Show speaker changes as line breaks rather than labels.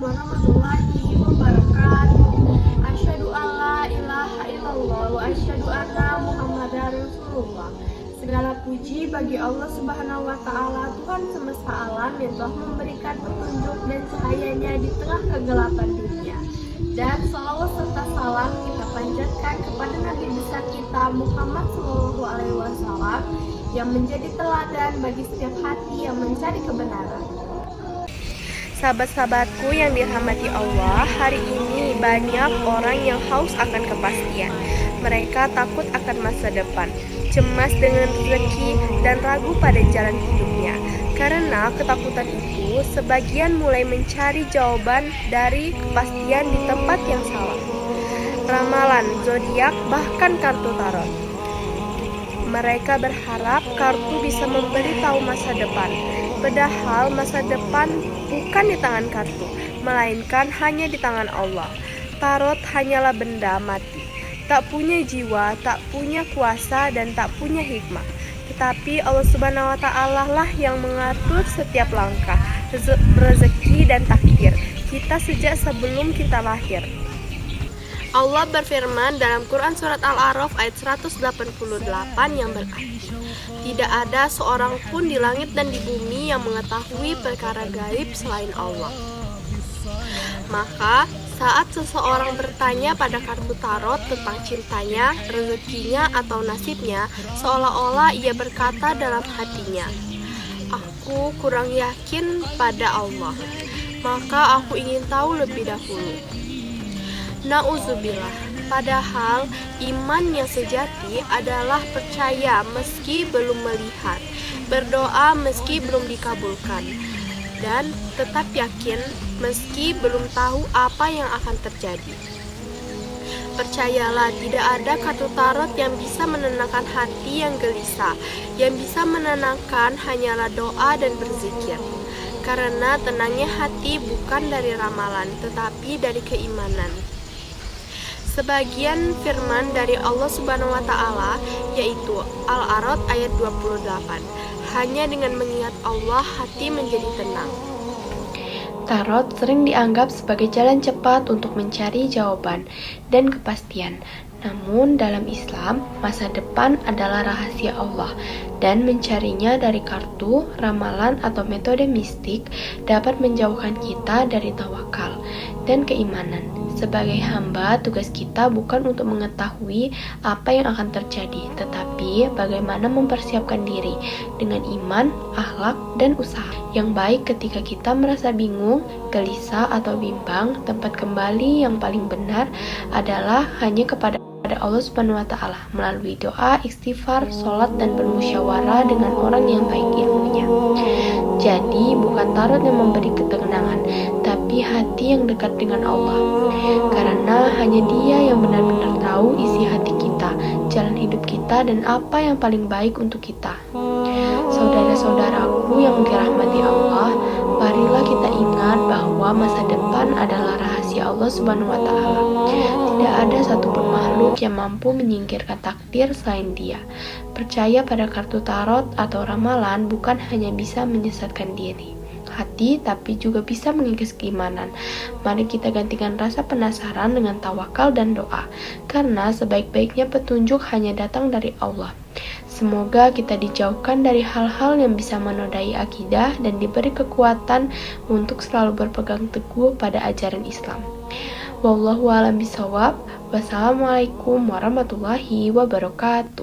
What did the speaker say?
warahmatullahi wabarakatuh. Asyhadu alla ilaha illallah wa asyhadu anna Muhammadar Rasulullah. Segala puji bagi Allah Subhanahu wa Ta'ala, Tuhan semesta alam yang telah memberikan petunjuk dan cahayanya di tengah kegelapan dunia. Dan salawat serta salam kita panjatkan kepada Nabi besar kita Muhammad SAW yang menjadi teladan bagi setiap hati yang mencari kebenaran.
Sahabat-sahabatku yang dirahmati Allah, hari ini banyak orang yang haus akan kepastian. Mereka takut akan masa depan, cemas dengan rezeki, dan ragu pada jalan hidupnya. Karena ketakutan itu, sebagian mulai mencari jawaban dari kepastian di tempat yang salah. Ramalan, zodiak, bahkan kartu tarot. Mereka berharap kartu bisa memberitahu masa depan. Padahal masa depan bukan di tangan kartu, melainkan hanya di tangan Allah. Tarot hanyalah benda mati, tak punya jiwa, tak punya kuasa, dan tak punya hikmah. Tetapi Allah Subhanahu wa Ta'ala lah yang mengatur setiap langkah, rezeki dan takdir kita sejak sebelum kita lahir. Allah berfirman dalam Quran Surat Al-A'raf ayat 188 yang berarti, tidak ada seorang pun di langit dan di bumi yang mengetahui perkara gaib selain Allah. Maka saat seseorang bertanya pada kartu tarot tentang cintanya, rezekinya, atau nasibnya, seolah-olah ia berkata dalam hatinya, aku kurang yakin pada Allah, maka aku ingin tahu lebih dahulu. Nauzubillah. Padahal iman yang sejati adalah percaya meski belum melihat, berdoa meski belum dikabulkan, dan tetap yakin meski belum tahu apa yang akan terjadi. Percayalah, tidak ada kartu tarot yang bisa menenangkan hati yang gelisah. Yang bisa menenangkan hanyalah doa dan berzikir. Karena tenangnya hati bukan dari ramalan, tetapi dari keimanan. Sebagian firman dari Allah Subhanahu wa Ta'ala, yaitu Al-A'raf ayat 28. Hanya dengan mengingat Allah hati menjadi tenang.
Tarot sering dianggap sebagai jalan cepat untuk mencari jawaban dan kepastian. Namun dalam Islam, masa depan adalah rahasia Allah, dan mencarinya dari kartu, ramalan, atau metode mistik dapat menjauhkan kita dari tawakal dan keimanan. Sebagai hamba, tugas kita bukan untuk mengetahui apa yang akan terjadi, tetapi bagaimana mempersiapkan diri dengan iman, akhlak, dan usaha yang baik. Ketika kita merasa bingung, gelisah, atau bimbang, tempat kembali yang paling benar adalah hanya kepada Allah Subhanahu wa Ta'ala melalui doa, istighfar, sholat, dan bermusyawarah dengan orang yang baik ilmunya. Jadi bukan tarot yang memberi ketenangan, tapi hati yang dekat dengan Allah. Karena hanya Dia yang benar-benar tahu isi hati kita, jalan hidup kita, dan apa yang paling baik untuk kita. Saudara-saudaraku yang dirahmati Allah, marilah kita ingat bahwa masa depan adalah rahasia Allah Subhanahu wa Ta'ala. Tidak ada satupun makhluk yang mampu menyingkirkan takdir selain Dia. Percaya pada kartu tarot atau ramalan bukan hanya bisa menyesatkan diri hati, tapi juga bisa mengikis keimanan. Mari kita gantikan rasa penasaran dengan tawakal dan doa, karena sebaik-baiknya petunjuk hanya datang dari Allah. Semoga kita dijauhkan dari hal-hal yang bisa menodai akidah dan diberi kekuatan untuk selalu berpegang teguh pada ajaran Islam. Wallahu a'lam bishawab. Wassalamualaikum warahmatullahi wabarakatuh.